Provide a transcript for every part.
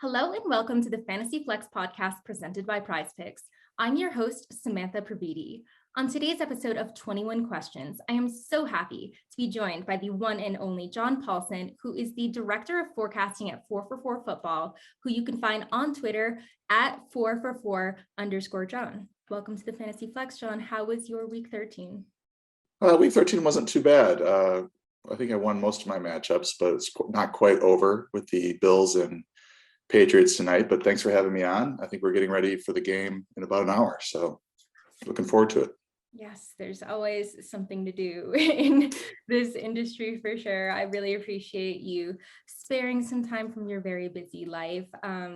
Hello and welcome to the Fantasy Flex podcast presented by Prize Picks. I'm your host, Samantha Previte. On today's episode of 21 Questions, I am so happy to be joined by the one and only John Paulsen, who is the Director of Forecasting at 4for4 Football, who you can find on Twitter at 4for4_John. Welcome to the Fantasy Flex, John. How was your week 13? Week 13 wasn't too bad. I think I won most of my matchups, but it's not quite over with the Bills and Patriots tonight. But thanks for having me on. I think we're getting ready for the game in about an hour, so looking forward to it. Yes, there's always something to do in this industry for sure. I really appreciate you sparing some time from your very busy life.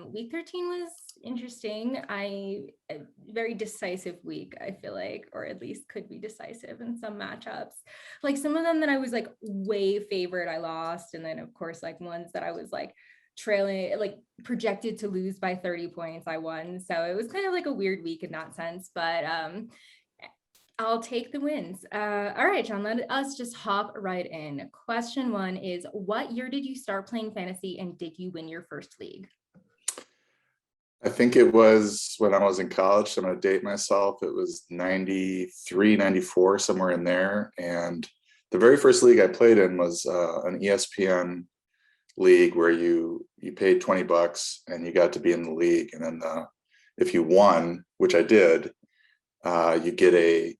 Week 13 was interesting. A very decisive week, I feel like, or at least could be decisive in some matchups. Like some of them that I was like way favored, I lost. And then of course, like ones that I was like trailing, like projected to lose by 30 points, I won. So it was kind of like a weird week in that sense, but I'll take the wins. All right, John, let us just hop right in. Question one is, what year did you start playing fantasy and did you win your first league? I think it was when I was in college, so I'm going to date myself. It was 93, 94, somewhere in there. And the very first league I played in was an ESPN league where you paid $20 and you got to be in the league. And then if you won, which I did, you get a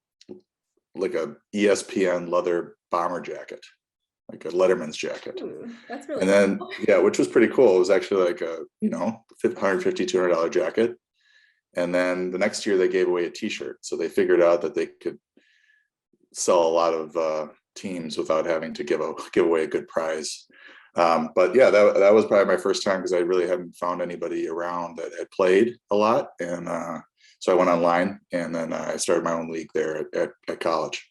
ESPN leather bomber jacket, like a Letterman's jacket. Ooh, that's really and then cool. Yeah, which was pretty cool. It was actually like a $150, $200 jacket. And then the next year they gave away a t-shirt, so they figured out that they could sell a lot of teams without having to give away a good prize. But yeah, that was probably my first time, because I really hadn't found anybody around that had played a lot. And so I went online, and then I started my own league there at college.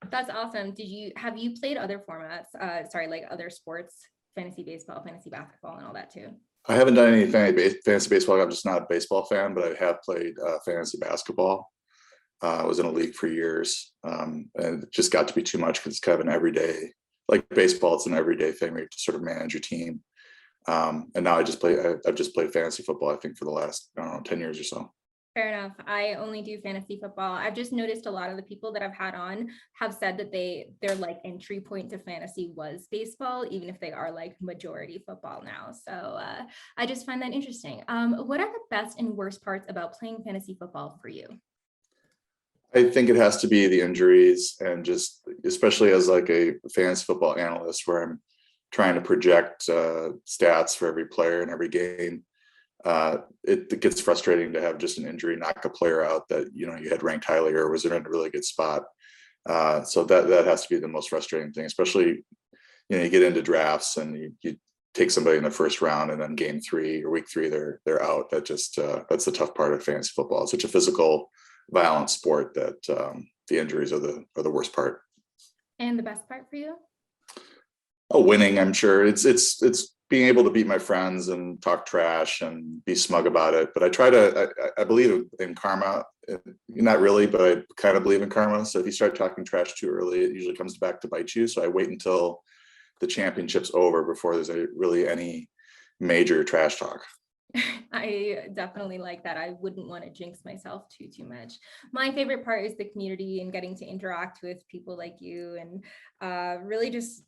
That's awesome. Have you played other formats? Like other sports, fantasy baseball, fantasy basketball, and all that too? I haven't done any fantasy baseball. I'm just not a baseball fan, but I have played fantasy basketball. I was in a league for years, and it just got to be too much because it's kind of an everyday, like baseball, it's an everyday thing where you have to sort of manage your team. And now I've just played fantasy football, I think, for the last, 10 years or so. Fair enough. I only do fantasy football. I've just noticed a lot of the people that I've had on have said that their like entry point to fantasy was baseball, even if they are like majority football now. So I just find that interesting. What are the best and worst parts about playing fantasy football for you? I think it has to be the injuries, and just especially as like a fantasy football analyst, where I'm trying to project stats for every player in every game. It gets frustrating to have just an injury knock a player out that you had ranked highly or was in a really good spot. So that has to be the most frustrating thing, especially you get into drafts and you take somebody in the first round, and then game 3 or week 3 they're out. That's the tough part of fantasy football. It's such a physical, violent sport that the injuries are the worst part. And the best part for you? Oh, winning, I'm sure. It's being able to beat my friends and talk trash and be smug about it. But I believe in karma. Not really, but I kind of believe in karma. So if you start talking trash too early, it usually comes back to bite you. So I wait until the championship's over before there's really any major trash talk. I definitely like that. I wouldn't want to jinx myself too much. My favorite part is the community and getting to interact with people like you, and really just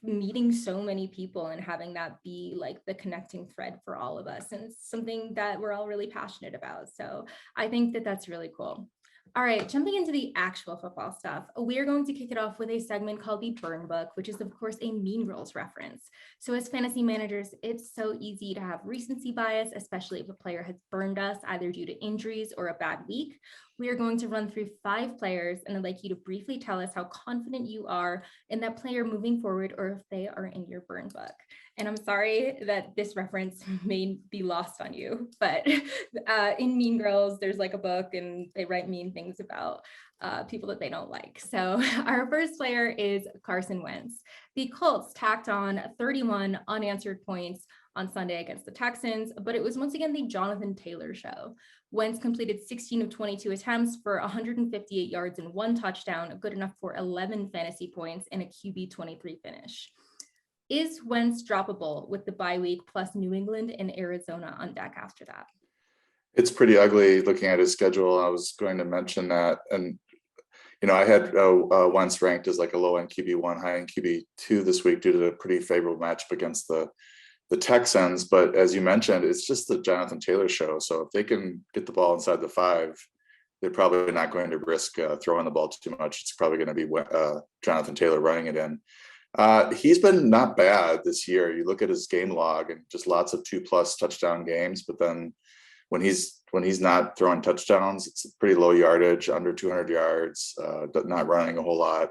meeting so many people and having that be like the connecting thread for all of us, and it's something that we're all really passionate about. So I think that that's really cool. All right, jumping into the actual football stuff, we are going to kick it off with a segment called the Burn Book, which is, of course, a Mean Girls reference. So as fantasy managers, it's so easy to have recency bias, especially if a player has burned us either due to injuries or a bad week. We are going to run through 5 players, and I'd like you to briefly tell us how confident you are in that player moving forward, or if they are in your burn book. And I'm sorry that this reference may be lost on you, but in Mean Girls, there's like a book and they write mean things about people that they don't like. So our first player is Carson Wentz. The Colts tacked on 31 unanswered points on Sunday against the Texans, but it was once again the Jonathan Taylor show. Wentz completed 16 of 22 attempts for 158 yards and 1 touchdown, good enough for 11 fantasy points and a QB 23 finish. Is Wentz droppable with the bye week plus New England and Arizona on deck after that? It's pretty ugly looking at his schedule. I was going to mention that. And, I had Wentz ranked as like a low end QB1, high end QB2 this week due to a pretty favorable matchup against the Texans. But as you mentioned, it's just the Jonathan Taylor show. So if they can get the ball inside the 5, they're probably not going to risk throwing the ball too much. It's probably going to be Jonathan Taylor running it in. He's been not bad this year. You look at his game log and just lots of 2+ touchdown games, but then when he's not throwing touchdowns, it's pretty low yardage, under 200 yards, not running a whole lot.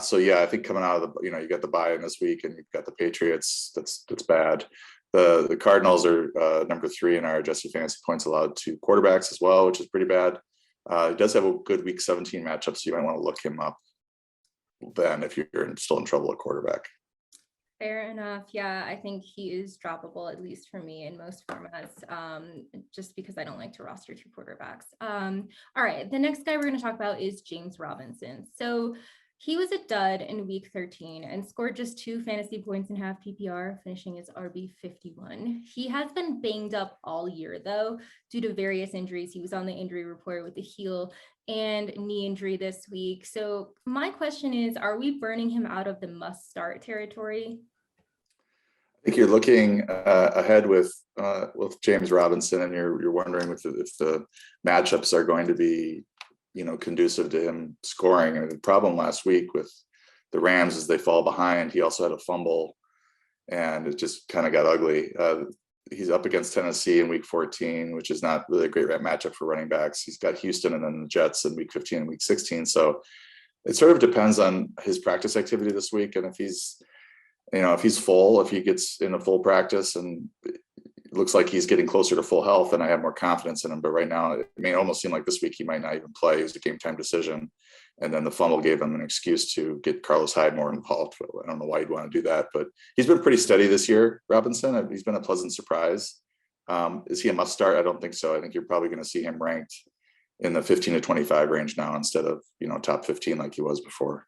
So yeah, I think coming out of you got the bye in this week and you've got the Patriots, that's bad. The Cardinals are number 3 in our adjusted fantasy points allowed to quarterbacks as well, which is pretty bad. He does have a good week 17 matchup, so you might want to look him up then if you're still in trouble at quarterback. Fair enough. Yeah, I think he is droppable, at least for me in most formats, just because I don't like to roster 2 quarterbacks. All right, the next guy we're going to talk about is James Robinson. So he was a dud in week 13 and scored just 2 fantasy points in half PPR, finishing as RB 51. He has been banged up all year, though, due to various injuries. He was on the injury report with a heel and knee injury this week. So my question is, are we burning him out of the must-start territory? I think you're looking ahead with James Robinson, and you're wondering if the matchups are going to be conducive to him scoring. And the problem last week with the Rams is they fall behind. He also had a fumble, and it just kind of got ugly. He's up against Tennessee in week 14, which is not really a great matchup for running backs. He's got Houston and then the Jets in week 15 and week 16. So it sort of depends on his practice activity this week. And if he's full, if he gets in a full practice and it looks like he's getting closer to full health, and I have more confidence in him. But right now, it may almost seem like this week he might not even play. It was a game time decision. And then the fumble gave him an excuse to get Carlos Hyde more involved. I don't know why you'd want to do that, but he's been pretty steady this year, Robinson. He's been a pleasant surprise. Is he a must start? I don't think so. I think you're probably going to see him ranked in the 15 to 25 range now instead of, top 15 like he was before.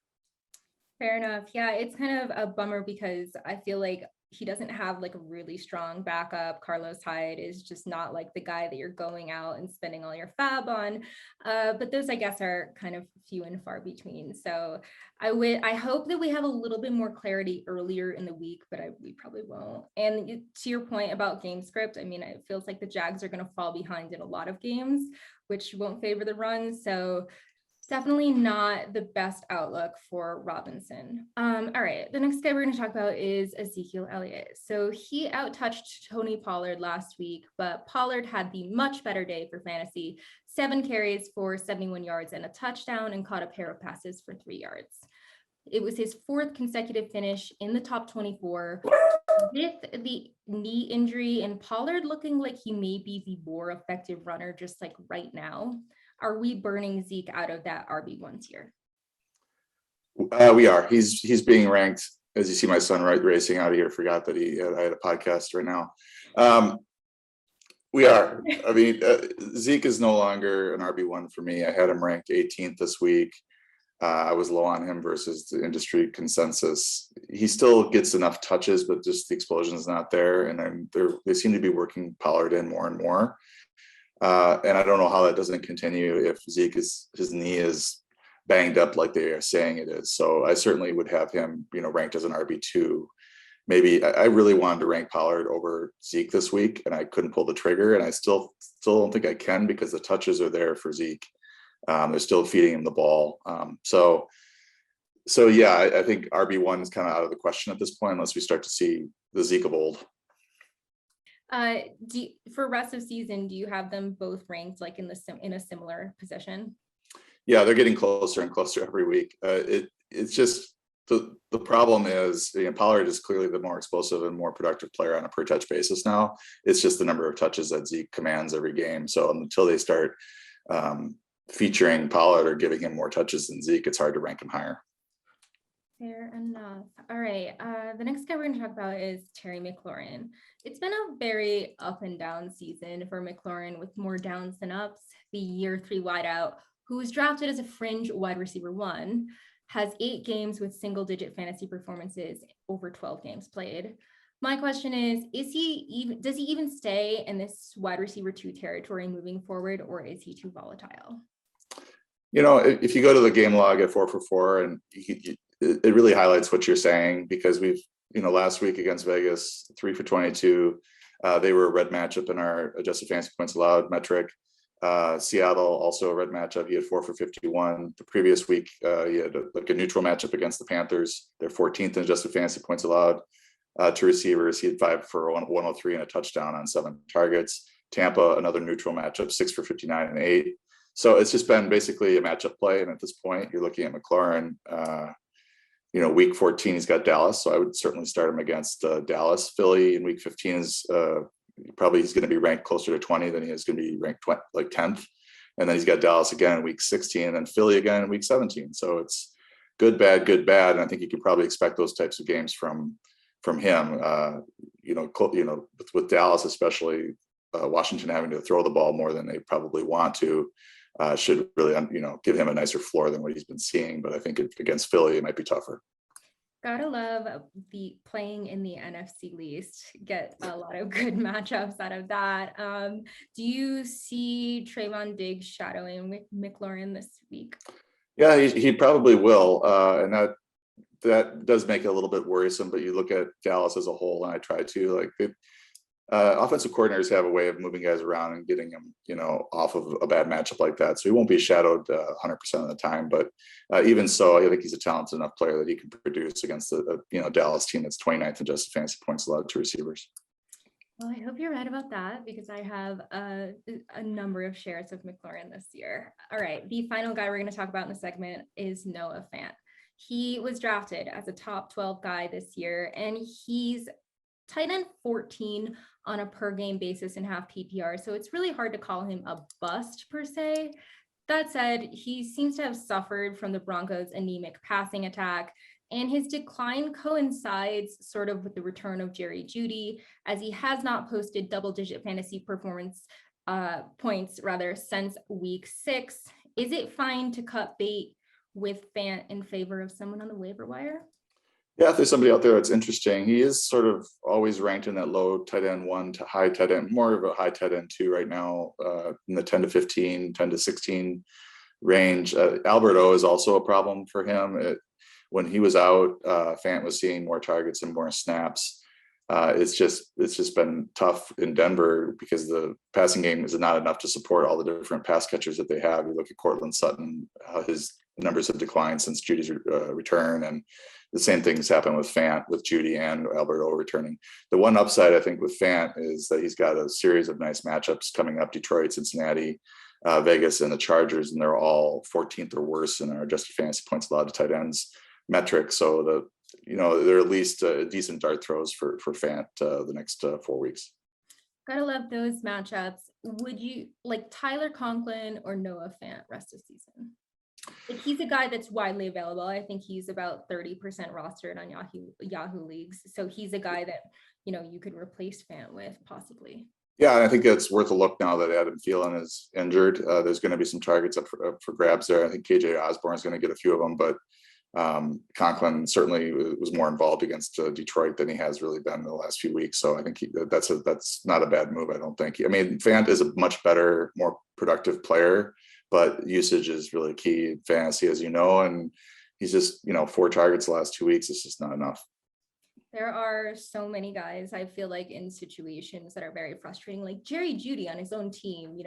Fair enough. Yeah, it's kind of a bummer because I feel like he doesn't have like a really strong backup. Carlos Hyde is just not like the guy that you're going out and spending all your fab on. But those, I guess, are kind of few and far between. So I hope that we have a little bit more clarity earlier in the week, but we probably won't. And to your point about game script, I mean, it feels like the Jags are going to fall behind in a lot of games, which won't favor the run. So definitely not the best outlook for Robinson. All right, the next guy we're going to talk about is Ezekiel Elliot. So he outtouched Tony Pollard last week, but Pollard had the much better day for fantasy, 7 carries for 71 yards and a touchdown, and caught a pair of passes for 3 yards. It was his 4th consecutive finish in the top 24 with the knee injury, and Pollard looking like he may be the more effective runner just like right now. Are we burning Zeke out of that RB1 tier? We are. He's being ranked, as you see my son racing out of here. Forgot that I had a podcast right now. We are. I mean, Zeke is no longer an RB1 for me. I had him ranked 18th this week. I was low on him versus the industry consensus. He still gets enough touches, but just the explosion is not there. And they seem to be working Pollard in more and more. And I don't know how that doesn't continue if his knee is banged up like they are saying it is. So I certainly would have him, ranked as an RB2. Maybe I really wanted to rank Pollard over Zeke this week, and I couldn't pull the trigger. And I still don't think I can because the touches are there for Zeke. They're still feeding him the ball. So yeah, I think RB1 is kind of out of the question at this point, unless we start to see the Zeke of old. For rest of season, do you have them both ranked like in a similar position? Yeah, they're getting closer and closer every week. It's just the problem is Pollard is clearly the more explosive and more productive player on a per touch basis now. It's just the number of touches that Zeke commands every game. So until they start featuring Pollard or giving him more touches than Zeke, it's hard to rank him higher. Fair enough. All right. The next guy we're going to talk about is Terry McLaurin. It's been a very up and down season for McLaurin with more downs than ups. The year 3 wideout, who was drafted as a fringe wide receiver 1, has 8 games with single-digit fantasy performances over 12 games played. My question is does he even stay in this wide receiver 2 territory moving forward, or is he too volatile? If you go to the game log at 4-for-4, and it really highlights what you're saying, because we've, last week against Vegas, 3-for-22, they were a red matchup in our adjusted fantasy points allowed metric. Seattle, also a red matchup. He had 4-for-51. The previous week, he had a neutral matchup against the Panthers. They're 14th in adjusted fantasy points allowed to receivers. He had 5-for-103 and a touchdown on 7 targets. Tampa, another neutral matchup, 6-for-59 and 8. So it's just been basically a matchup play. And at this point, you're looking at McLaurin. Week 14, he's got Dallas, so I would certainly start him against Dallas. Philly in week 15 is probably he's going to be ranked closer to 20 than he is going to be ranked 10th. And then he's got Dallas again in week 16, and then Philly again in week 17. So it's good, bad, good, bad. And I think you can probably expect those types of games from him. With Dallas, especially Washington having to throw the ball more than they probably want to. Should really, give him a nicer floor than what he's been seeing. But I think against Philly, it might be tougher. Gotta love the playing in the NFC least. Get a lot of good matchups out of that. Do you see Trayvon Diggs shadowing McLaurin this week? Yeah, he probably will. And that does make it a little bit worrisome. But you look at Dallas as a whole, and I try to offensive coordinators have a way of moving guys around and getting them, off of a bad matchup like that. So he won't be shadowed 100% of the time. But even so, I think he's a talented enough player that he can produce against the Dallas team that's 29th in adjusted fantasy points allowed to receivers. Well, I hope you're right about that, because I have a number of shares of McLaurin this year. All right, the final guy we're going to talk about in the segment is Noah Fant. He was drafted as a top 12 guy this year, and he's tight end 14 on a per game basis in half PPR. So it's really hard to call him a bust per se. That said, he seems to have suffered from the Broncos' anemic passing attack, and his decline coincides sort of with the return of Jerry Jeudy, as he has not posted double-digit fantasy performance points since week 6. Is it fine to cut bait with Fant in favor of someone on the waiver wire? Yeah, if there's somebody out there that's interesting, he is sort of always ranked in that low tight end 1 to high tight end, more of a high tight end 2 right now, in the 10 to 15, 10 to 16 range. Albert O is also a problem for him. When he was out, Fant was seeing more targets and more snaps. It's just been tough in Denver because the passing game is not enough to support all the different pass catchers that they have. You look at Cortland Sutton, how his numbers have declined since Judy's return, and the same things happen with Fant, with Jeudy and Albert O returning. The one upside I think with Fant is that he's got a series of nice matchups coming up: Detroit, Cincinnati, Vegas, and the Chargers, and they're all 14th or worse in our adjusted fantasy points allowed to tight ends metric. So they're at least decent dart throws for Fant the next 4 weeks. Gotta love those matchups. Would you like Tyler Conklin or Noah Fant rest of season? He's a guy that's widely available. I think he's about 30% rostered on Yahoo leagues. So he's a guy that, you could replace Fant with possibly. Yeah, I think it's worth a look now that Adam Thielen is injured. There's going to be some targets up for grabs there. I think KJ Osborn is going to get a few of them, but Conklin certainly was more involved against Detroit than he has really been in the last few weeks. So I think that's not a bad move, I don't think. I mean, Fant is a much better, more productive player, but usage is really key in fantasy, as you know, and he's just, 4 targets the last 2 weeks. It's just not enough. There are so many guys, I feel like, in situations that are very frustrating, like Jerry Jeudy on his own team,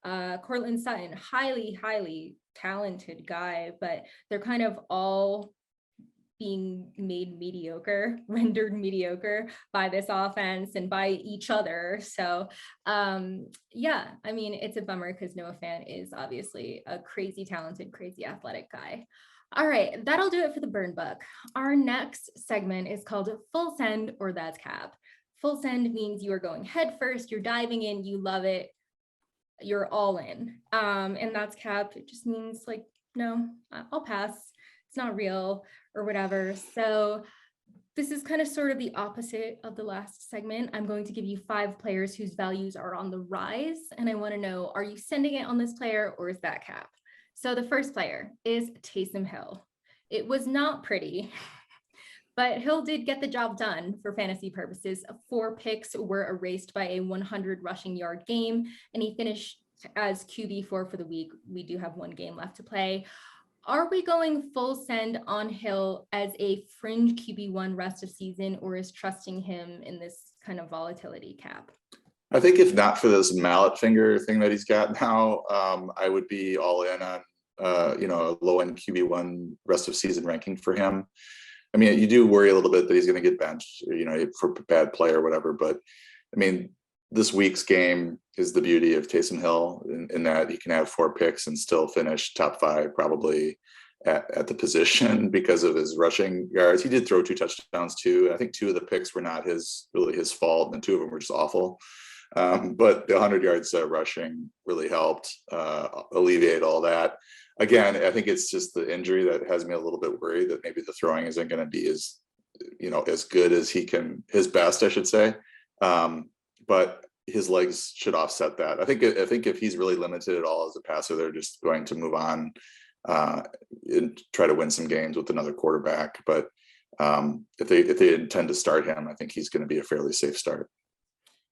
Cortland Sutton, highly, highly talented guy, but they're kind of all being rendered mediocre by this offense and by each other. So it's a bummer because Noah Fant is obviously a crazy talented, crazy athletic guy. All right, that'll do it for the burn book. Our next segment is called Full Send or That's Cap. Full send means you are going head first, you're diving in, you love it, you're all in. And that's cap, it just means like, no, I'll pass. It's not real or whatever. So this is kind of sort of the opposite of the last segment. I'm going to give you 5 players whose values are on the rise. And I want to know, are you sending it on this player or is that cap? So the first player is Taysom Hill. It was not pretty, but Hill did get the job done for fantasy purposes. 4 picks were erased by a 100 rushing yard game, and he finished as QB4 for the week. We do have 1 game left to play. Are we going full send on Hill as a fringe QB1 rest of season, or is trusting him in this kind of volatility cap? I think if not for this mallet finger thing that he's got now, I would be all in on a low end QB1 rest of season ranking for him. I mean, you do worry a little bit that he's going to get benched, for bad play or whatever. But I mean, this week's game is the beauty of Taysom Hill in that he can have 4 picks and still finish top 5 probably at the position because of his rushing yards. He did throw 2 touchdowns too. I think 2 of the picks were not really his fault, and 2 of them were just awful. But the 100 yards rushing really helped alleviate all that. Again, I think it's just the injury that has me a little bit worried that maybe the throwing isn't going to be as good as his best, I should say. But his legs should offset that. I think if he's really limited at all as a passer, they're just going to move on and try to win some games with another quarterback. But if they intend to start him, I think he's going to be a fairly safe start.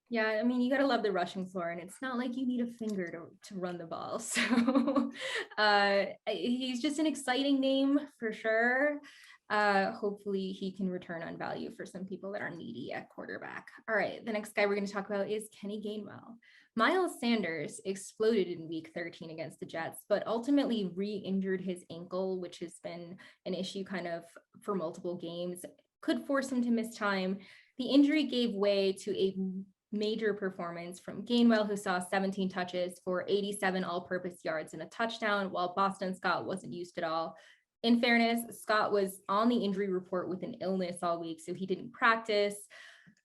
Yeah, I mean, you got to love the rushing floor, and it's not like you need a finger to run the ball. So he's just an exciting name for sure. Hopefully he can return on value for some people that are needy at quarterback. All right, the next guy we're going to talk about is Kenny Gainwell. Miles Sanders exploded in week 13 against the Jets, but ultimately re-injured his ankle, which has been an issue kind of for multiple games, could force him to miss time. The injury gave way to a major performance from Gainwell, who saw 17 touches for 87 all-purpose yards and a touchdown, while Boston Scott wasn't used at all. In fairness, Scott was on the injury report with an illness all week, so he didn't practice.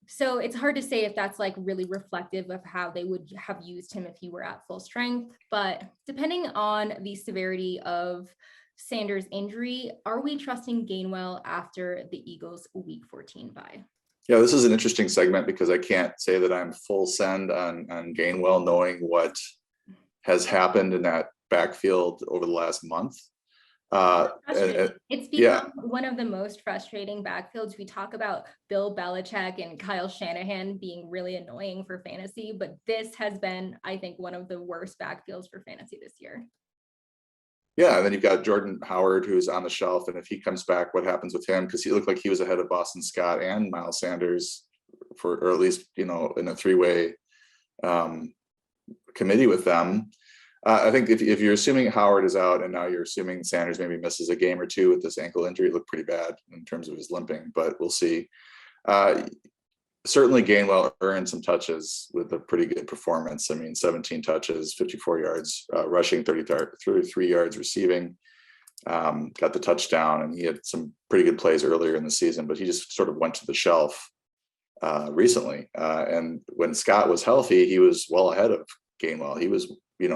So it's hard to say if that's like really reflective of how they would have used him if he were at full strength. But depending on the severity of Sanders' injury, are we trusting Gainwell after the Eagles' week 14 bye? Yeah, this is an interesting segment because I can't say that I'm full send on Gainwell, knowing what has happened in that backfield over the last month. It's become one of the most frustrating backfields. We talk about Bill Belichick and Kyle Shanahan being really annoying for fantasy, but this has been, I think, one of the worst backfields for fantasy this year. Yeah, and then you've got Jordan Howard, who's on the shelf, and if he comes back, what happens with him? Because he looked like he was ahead of Boston Scott and Miles Sanders or at least, in a 3-way committee with them. I think if you're assuming Howard is out and now you're assuming Sanders maybe misses a game or 2 with this ankle injury, it looked pretty bad in terms of his limping, but we'll see. Certainly Gainwell earned some touches with a pretty good performance. I mean, 17 touches, 54 yards rushing, 33 yards receiving, got the touchdown, and he had some pretty good plays earlier in the season, but he just sort of went to the shelf recently. And when Scott was healthy, he was well ahead of Gainwell. He was,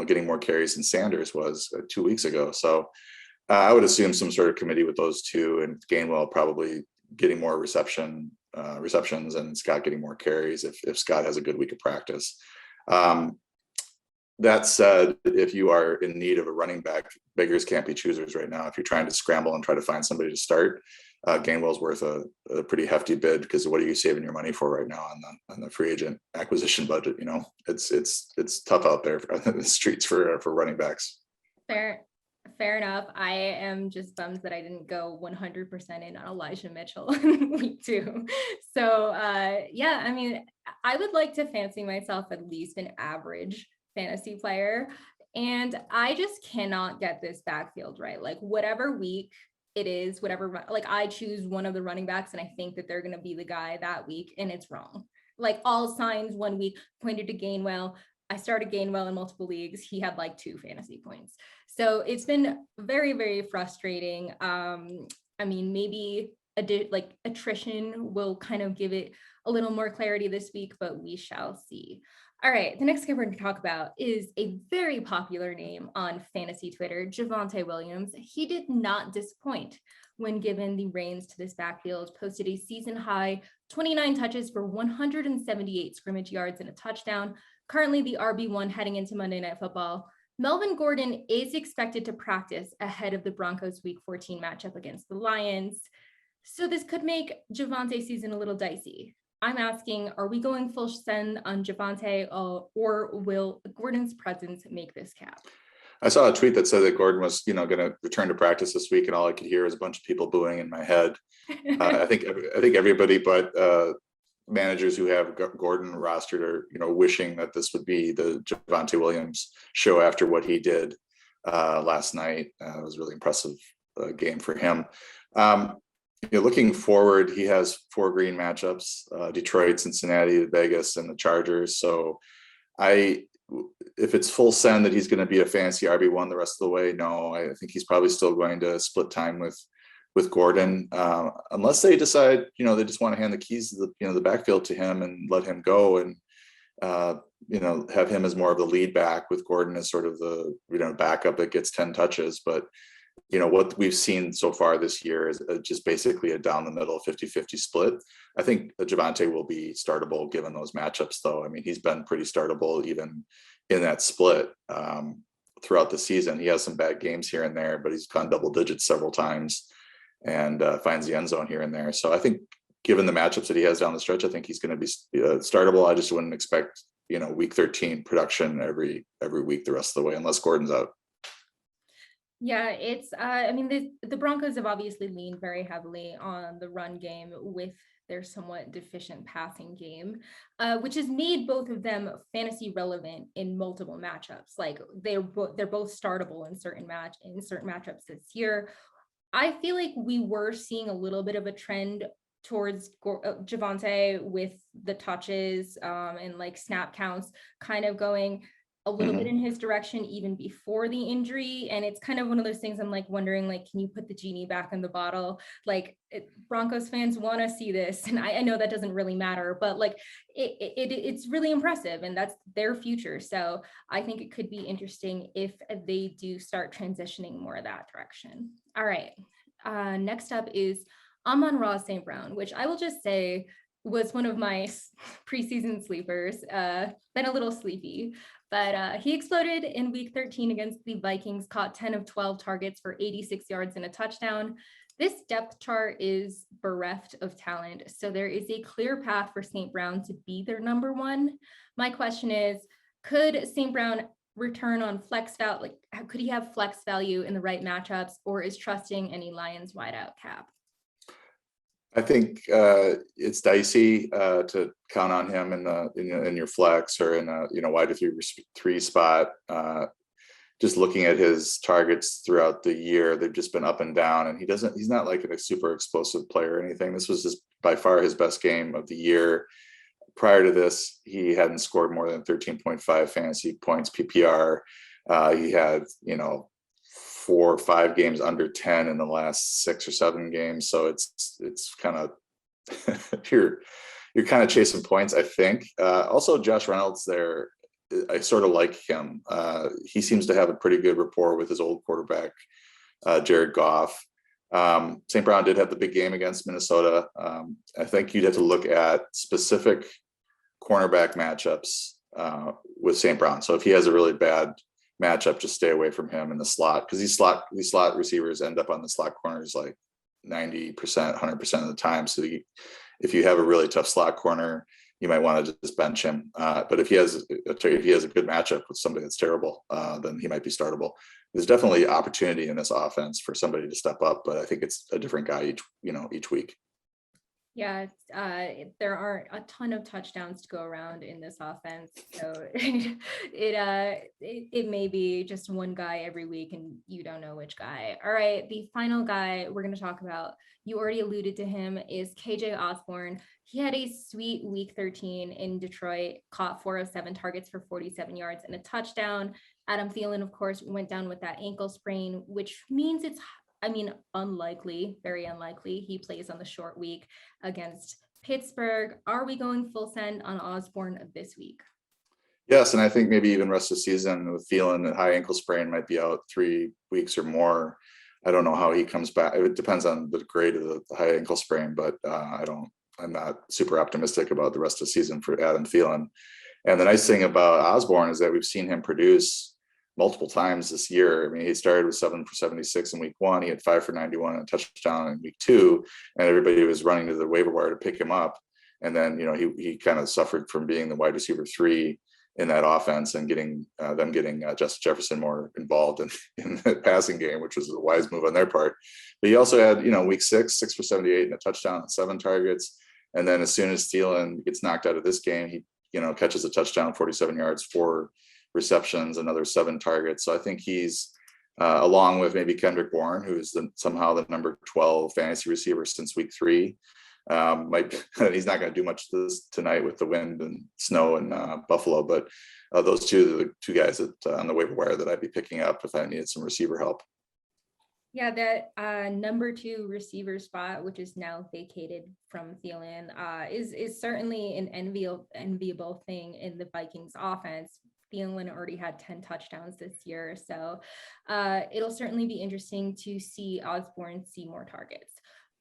getting more carries than Sanders was 2 weeks ago. So I would assume some sort of committee with those two, and Gainwell probably getting more receptions and Scott getting more carries if Scott has a good week of practice. That said, if you are in need of a running back, beggars can't be choosers right now. If you're trying to scramble and try to find somebody to start, Gainwell's worth a pretty hefty bid, because what are you saving your money for right now on the free agent acquisition budget? It's tough out there in the streets for running backs. Fair enough. I am just bummed that I didn't go 100% in on Elijah Mitchell in week 2. So I mean, I would like to fancy myself at least an average fantasy player, and I just cannot get this backfield right. Like whatever week it is, like I choose one of the running backs and I think that they're going to be the guy that week, and it's wrong. Like all signs one week pointed to Gainwell. I started Gainwell in multiple leagues. He had like 2 fantasy points. So it's been very, very frustrating. I mean, maybe attrition will kind of give it a little more clarity this week, but we shall see. All right, the next guy we're going to talk about is a very popular name on fantasy Twitter, Javonte Williams. He did not disappoint when given the reins to this backfield, posted a season high 29 touches for 178 scrimmage yards and a touchdown. Currently the RB1 heading into Monday Night Football. Melvin Gordon is expected to practice ahead of the Broncos Week 14 matchup against the Lions. So this could make Javonte's season a little dicey. I'm asking, are we going full send on Javonte, or will Gordon's presence make this cap? I saw a tweet that said that Gordon was, going to return to practice this week, and all I could hear was a bunch of people booing in my head. I think everybody but managers who have Gordon rostered are, wishing that this would be the Javonte Williams show after what he did last night. It was a really impressive game for him. Looking forward, he has 4 green matchups: Detroit, Cincinnati, Vegas, and the Chargers. So if it's full send that he's going to be a fancy RB1 the rest of the way, no, I think he's probably still going to split time with Gordon, unless they decide, they just want to hand the keys to the backfield to him and let him go, and have him as more of the lead back, with Gordon as sort of the backup that gets 10 touches. But what we've seen so far this year is just basically a down the middle 50-50 split. I think Javonte will be startable given those matchups, though. I mean, he's been pretty startable even in that split throughout the season. He has some bad games here and there, but he's gone double digits several times and finds the end zone here and there. So I think given the matchups that he has down the stretch, I think he's going to be startable. I just wouldn't expect, week 13 production every week the rest of the way, unless Gordon's out. Yeah, it's, the Broncos have obviously leaned very heavily on the run game with their somewhat deficient passing game, which has made both of them fantasy relevant in multiple matchups. Like they're both startable in certain matchups this year. I feel like we were seeing a little bit of a trend towards Javonte with the touches and like snap counts kind of going a little bit in his direction even before the injury. And it's kind of one of those things I'm like wondering, like, can you put the genie back in the bottle? Like Broncos fans want to see this. And I know that doesn't really matter, but like it's really impressive and that's their future. So I think it could be interesting if they do start transitioning more that direction. All right. Next up is Amon-Ra St. Brown, which I will just say was one of my preseason sleepers. Been a little sleepy, but he exploded in week 13 against the Vikings, caught 10 of 12 targets for 86 yards and a touchdown. This depth chart is bereft of talent, so there is a clear path for St. Brown to be their number one. My question is, could St. Brown return on flex value? Like, could he have flex value in the right matchups, or is trusting any Lions wideout cap? I think it's dicey to count on him in your flex or in a wide three spot. Just looking at his targets throughout the year, they've just been up and down, and he's not like a super explosive player or anything. This was just by far his best game of the year. Prior to this, he hadn't scored more than 13.5 fantasy points PPR. He had 4 or 5 games under 10 in the last 6 or 7 games. So it's kind of you're kind of chasing points, I think. Also, Josh Reynolds there, I sort of like him. He seems to have a pretty good rapport with his old quarterback, Jared Goff. St. Brown did have the big game against Minnesota. I think you'd have to look at specific cornerback matchups with St. Brown. So if he has a really bad matchup, just stay away from him in the slot, because these slot receivers end up on the slot corners like 90%, 100% of the time. So if you have a really tough slot corner, you might want to just bench him. But if he has a good matchup with somebody that's terrible, then he might be startable. There's definitely opportunity in this offense for somebody to step up, but I think it's a different guy each week. Yeah, there aren't a ton of touchdowns to go around in this offense, so it may be just one guy every week, and you don't know which guy. All right, the final guy we're going to talk about, you already alluded to him, is KJ Osborn. He had a sweet week 13 in Detroit, caught 4 of 7 targets for 47 yards and a touchdown. Adam Thielen, of course, went down with that ankle sprain, which means it's unlikely, very unlikely he plays on the short week against Pittsburgh. Are we going full send on Osborn this week? Yes, and I think maybe even rest of the season with Thielen, a high ankle sprain, might be out 3 weeks or more. I don't know how he comes back. It depends on the grade of the high ankle sprain, but I'm not super optimistic about the rest of the season for Adam Thielen. And the nice thing about Osborn is that we've seen him produce multiple times this year. I mean, he started with 7 for 76 in week 1. He had 5 for 91 and a touchdown in week 2, and everybody was running to the waiver wire to pick him up. And then, he kind of suffered from being the wide receiver 3 in that offense and getting Justin Jefferson more involved in the passing game, which was a wise move on their part. But he also had, week 6 for 78 and a touchdown and 7 targets. And then as soon as Thielen gets knocked out of this game, he, catches a touchdown, 47 yards, 4 receptions, another 7 targets. So I think he's along with maybe Kendrick Bourne, who's somehow the number 12 fantasy receiver since week 3. He's not going to do much tonight with the wind and snow in Buffalo, but those two are the 2 guys that on the waiver wire that I'd be picking up if I needed some receiver help. Yeah, that number 2 receiver spot, which is now vacated from Thielen, is certainly an enviable thing in the Vikings offense. Thielen already had 10 touchdowns this year, so it'll certainly be interesting to see Osborn see more targets.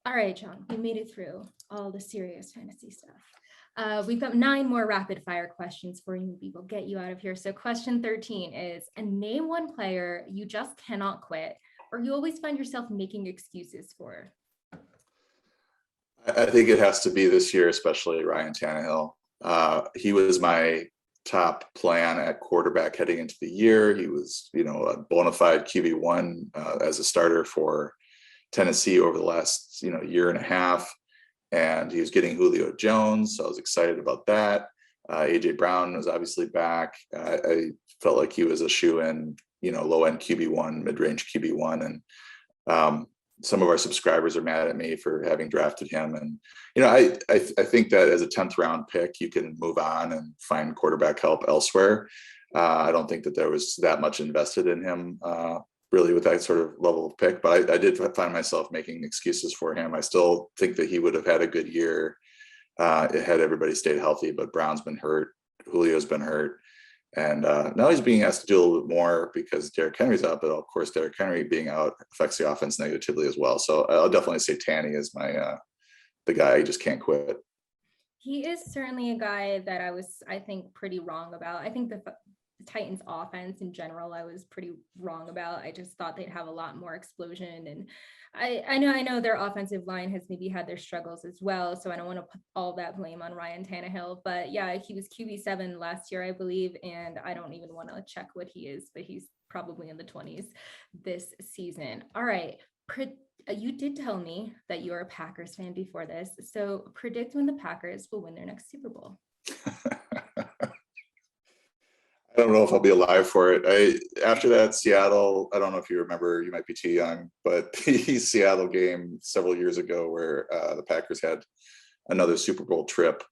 All right, John, we made it through all the serious fantasy stuff. We've got 9 more rapid fire questions for you. We will get you out of here. So question 13 is, name one player you just cannot quit or you always find yourself making excuses for. I think it has to be this year, especially Ryan Tannehill. He was my top plan at quarterback heading into the year. He was, a bona fide QB1 as a starter for Tennessee over the last, year and a half. And he was getting Julio Jones. So I was excited about that. AJ Brown was obviously back. I felt like he was a shoe-in, low-end QB1, mid-range QB1. And some of our subscribers are mad at me for having drafted him. And, I think that as a 10th round pick, you can move on and find quarterback help elsewhere. I don't think that there was that much invested in him really with that sort of level of pick, but I did find myself making excuses for him. I still think that he would have had a good year had everybody stayed healthy, but Brown's been hurt, Julio's been hurt, and now he's being asked to do a little bit more because Derrick Henry's out, but of course Derrick Henry being out affects the offense negatively as well. So I'll definitely say Tanny is my the guy I just can't quit. He is certainly a guy that I think pretty wrong about. I think the Titans offense in general, I was pretty wrong about. I just thought they'd have a lot more explosion. And I know their offensive line has maybe had their struggles as well. So I don't want to put all that blame on Ryan Tannehill, but yeah, he was QB7 last year, I believe. And I don't even want to check what he is, but he's probably in the 20s this season. All right. You did tell me that you're a Packers fan before this. So predict when the Packers will win their next Super Bowl. I don't know if I'll be alive for it. After that Seattle, I don't know if you remember, you might be too young, but the Seattle game several years ago where the Packers had another Super Bowl trip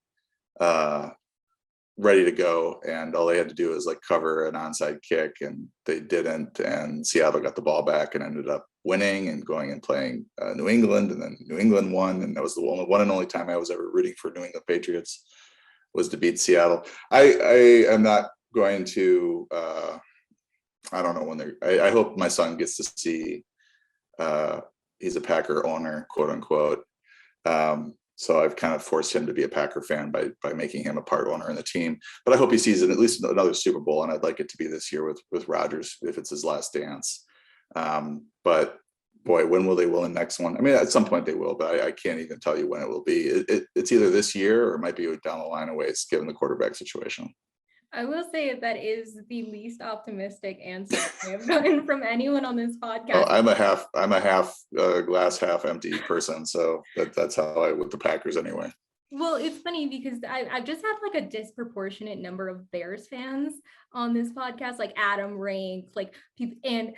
ready to go, and all they had to do was cover an onside kick, and they didn't, and Seattle got the ball back and ended up winning and going and playing New England, and then New England won, and that was the one and only time I was ever rooting for New England Patriots was to beat Seattle. I am not going to I don't know when I hope my son gets to see he's a Packer owner, quote unquote, so I've kind of forced him to be a Packer fan by making him a part owner in the team, but I hope he sees at least another Super Bowl, and I'd like it to be this year with Rodgers if it's his last dance. But boy, when will they win the next one? I mean, at some point they will, but I can't even tell you when it will be. It's either this year or it might be down the line a ways given the quarterback situation. I will say that is the least optimistic answer I have gotten from anyone on this podcast. I'm a half glass half empty person, so that's how I with the Packers anyway. Well, it's funny because I've just had a disproportionate number of Bears fans on this podcast, like Adam Rank, people, and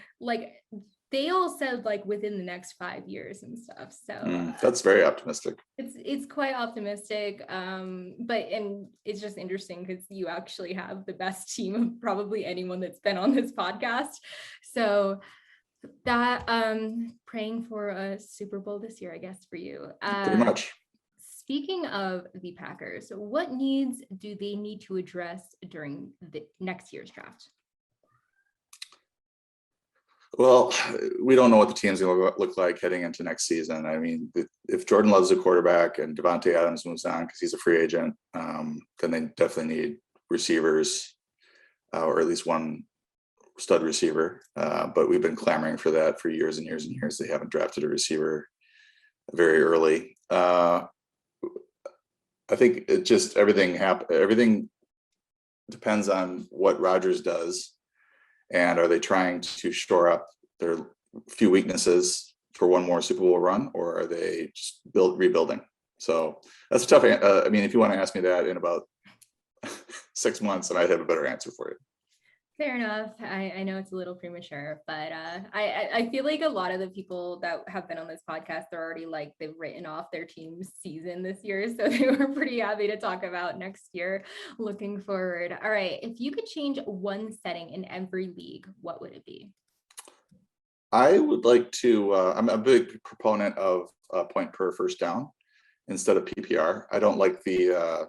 they all said within the next 5 years and stuff. So that's very optimistic. It's quite optimistic. But it's just interesting because you actually have the best team of probably anyone that's been on this podcast. So that praying for a Super Bowl this year, I guess, for you. Pretty much. Speaking of the Packers, what needs do they need to address during the next year's draft? Well, we don't know what the team's going to look like heading into next season. I mean, if Jordan Love's a quarterback and Javonte Adams moves on because he's a free agent, then they definitely need receivers or at least one stud receiver, but we've been clamoring for that for years and years and years. They haven't drafted a receiver very early. I think it just everything depends on what Rodgers does, and are they trying to shore up their few weaknesses for one more Super Bowl run, or are they just rebuilding? So that's a tough. I mean, if you want to ask me that in about 6 months, then I'd have a better answer for you. Fair enough. I know it's a little premature, but I feel like a lot of the people that have been on this podcast are already like they've written off their team's season this year. So they were pretty happy to talk about next year looking forward. All right. If you could change one setting in every league, what would it be? I would like to, I'm a big proponent of point per first down instead of PPR. I don't like the,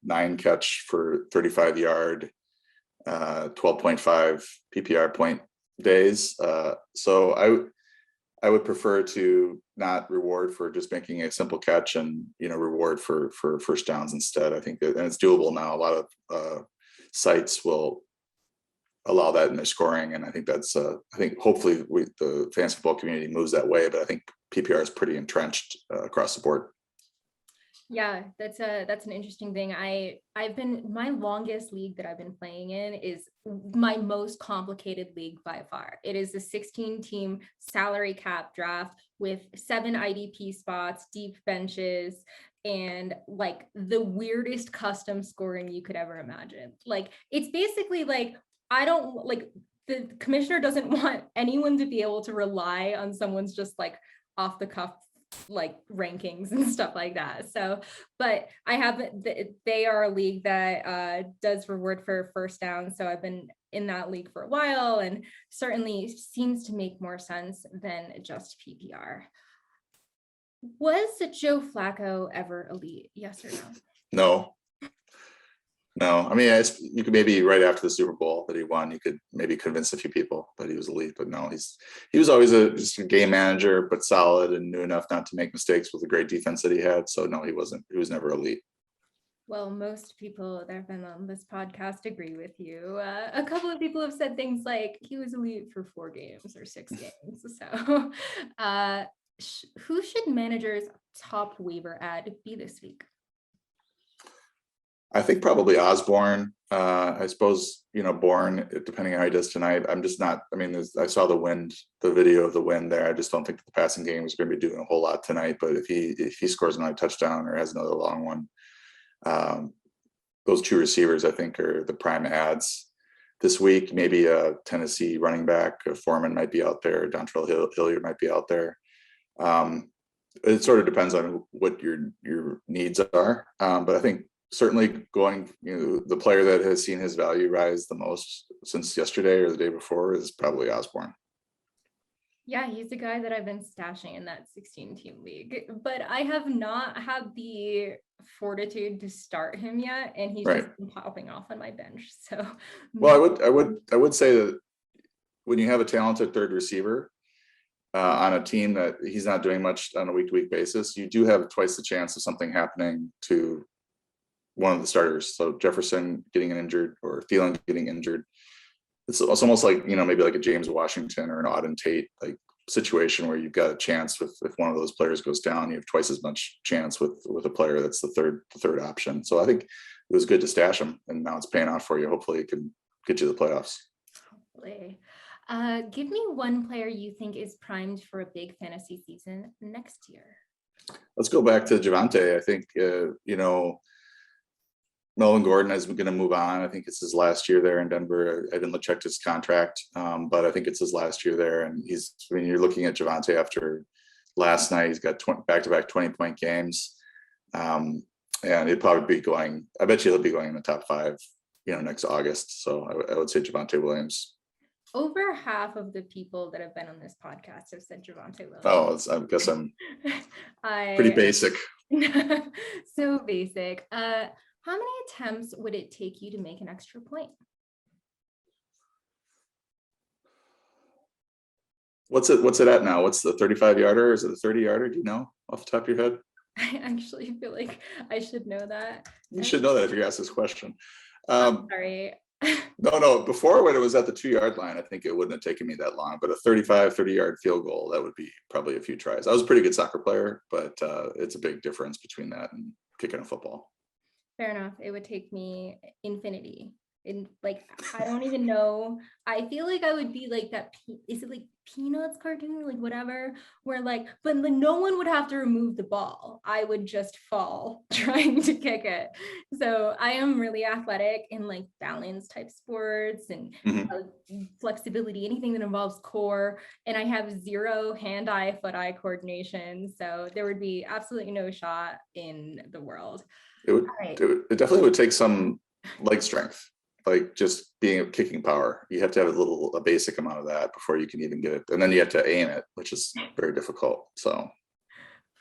9 catch for 35-yard, 12.5 PPR point days. So I would prefer to not reward for just making a simple catch and, reward for first downs instead. I think that, and it's doable now. A lot of sites will allow that in their scoring. And I think that's, I think hopefully the fantasy football community moves that way, but I think PPR is pretty entrenched across the board. Yeah, that's an interesting thing. My longest league that I've been playing in is my most complicated league by far. It is a 16-team salary cap draft with 7 IDP spots, deep benches, and like the weirdest custom scoring you could ever imagine. Like it's basically like the commissioner doesn't want anyone to be able to rely on someone's just like off the cuff like rankings and stuff like that. So, but they are a league that does reward for first down. So I've been in that league for a while and certainly seems to make more sense than just PPR. Was Joe Flacco ever elite? Yes or no? No. I mean, you could maybe right after the Super Bowl that he won, you could maybe convince a few people that he was elite, but no, he was always just a game manager, but solid and knew enough not to make mistakes with the great defense that he had. So no, he wasn't. He was never elite. Well, most people that have been on this podcast agree with you. A couple of people have said things like he was elite for 4 games or 6 games. So who should managers' top waiver ad be this week? I think probably Osborn. I suppose, Bourne, depending on how he does tonight. I'm just not, I mean, I saw the video of the wind there. I just don't think that the passing game is going to be doing a whole lot tonight. But if he scores another touchdown or has another long one, those 2 receivers, I think, are the prime ads this week. Maybe a Tennessee running back, Foreman might be out there. Dontrell Hilliard might be out there. It sort of depends on what your needs are. But I think certainly going, the player that has seen his value rise the most since yesterday or the day before is probably Osborn. Yeah, he's the guy that I've been stashing in that 16-team league, but I have not had the fortitude to start him yet, and he's just been popping off on my bench. So, well, I would say that when you have a talented third receiver on a team that he's not doing much on a week-to-week basis, you do have twice the chance of something happening to one of the starters. So Jefferson getting injured or Thielen getting injured. It's almost like, maybe like a James Washington or an Auden Tate like situation where you've got a chance with, if one of those players goes down, you have twice as much chance with a player that's the third option. So I think it was good to stash him, and now it's paying off for you. Hopefully it can get you the playoffs. Hopefully. Give me one player you think is primed for a big fantasy season next year. Let's go back to Javonte. I think, Melvin Gordon is going to move on. I think it's his last year there in Denver. I didn't check his contract, but I think it's his last year there. And you're looking at Javonte after last night, he's got back-to-back 20-point games. And he'll probably be going, I bet you he'll be going in the top 5, next August. So I would say Javonte Williams. Over half of the people that have been on this podcast have said Javonte Williams. Oh, I guess I'm pretty basic. So basic. How many attempts would it take you to make an extra point? What's it at now? What's the 35-yarder? Is it a 30-yarder? Do you know off the top of your head? I actually feel like I should know that. You should know that if you ask this question. I'm sorry. No, before when it was at the 2-yard line, I think it wouldn't have taken me that long, but a 30-yard field goal, that would be probably a few tries. I was a pretty good soccer player, but it's a big difference between that and kicking a football. Fair enough. It would take me infinity. And like, I don't even know. I feel like I would be like that. Is it like Peanuts cartoon, like whatever, where like, but no one would have to remove the ball. I would just fall trying to kick it. So I am really athletic in like balance type sports and flexibility, anything that involves core. And I have zero hand-eye, foot-eye coordination. So there would be absolutely no shot in the world. It definitely would take some leg strength, like just being kicking power. You have to have a basic amount of that before you can even get it. And then you have to aim it, which is very difficult. So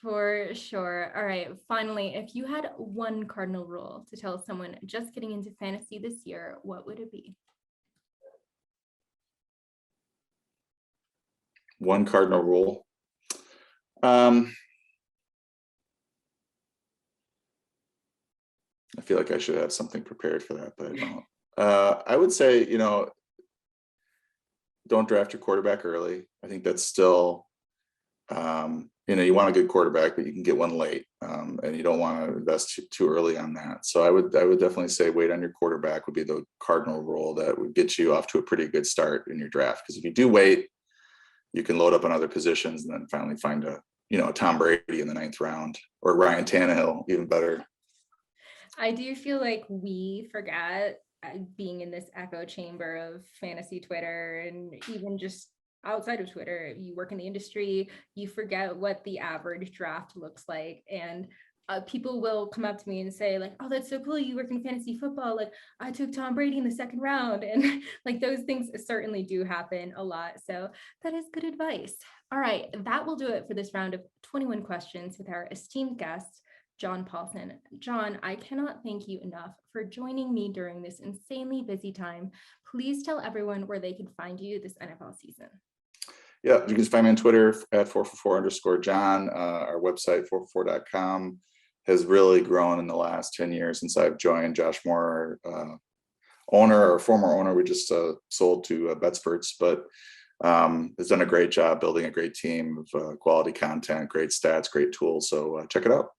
for sure. All right. Finally, if you had one cardinal rule to tell someone just getting into fantasy this year, what would it be? One cardinal rule. I feel like I should have something prepared for that, but I don't. I would say, don't draft your quarterback early. I think that's still, you want a good quarterback, but you can get one late, and you don't want to invest too early on that. So I would definitely say wait on your quarterback would be the cardinal rule that would get you off to a pretty good start in your draft. Because if you do wait, you can load up on other positions and then finally find a Tom Brady in the 9th round, or Ryan Tannehill, even better. I do feel like we forget, being in this echo chamber of fantasy Twitter, and even just outside of Twitter, you work in the industry, you forget what the average draft looks like. And people will come up to me and say like, oh, that's so cool, you work in fantasy football. Like, I took Tom Brady in the 2nd round. And like, those things certainly do happen a lot. So that is good advice. All right, that will do it for this round of 21 questions with our esteemed guest, John Paulsen. John, I cannot thank you enough for joining me during this insanely busy time. Please tell everyone where they can find you this NFL season. Yeah, you can find me on Twitter at 444_John. Our website, 444.com, has really grown in the last 10 years since I've joined. Josh Moore, former owner, we just sold to Betsperts, but has done a great job building a great team of quality content, great stats, great tools. So check it out.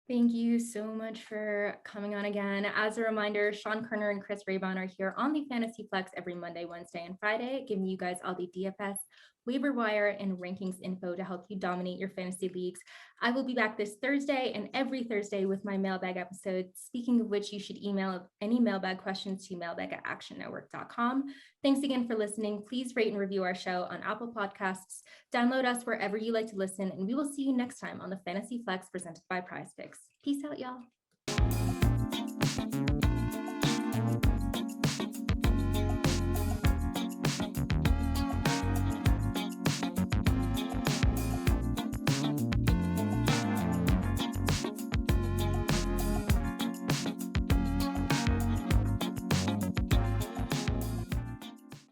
Thank you so much for coming on again. As a reminder, Sean Kerner and Chris Raybon are here on the Fantasy Flex every Monday, Wednesday, and Friday, giving you guys all the DFS, waiver wire, and rankings info to help you dominate your fantasy leagues. I will be back this Thursday and every Thursday with my mailbag episode. Speaking of which, you should email any mailbag questions to mailbag@actionnetwork.com. Thanks again for listening. Please rate and review our show on Apple Podcasts. Download us wherever you like to listen, and we will see you next time on the Fantasy Flex presented by Prize Picks. Peace out, y'all.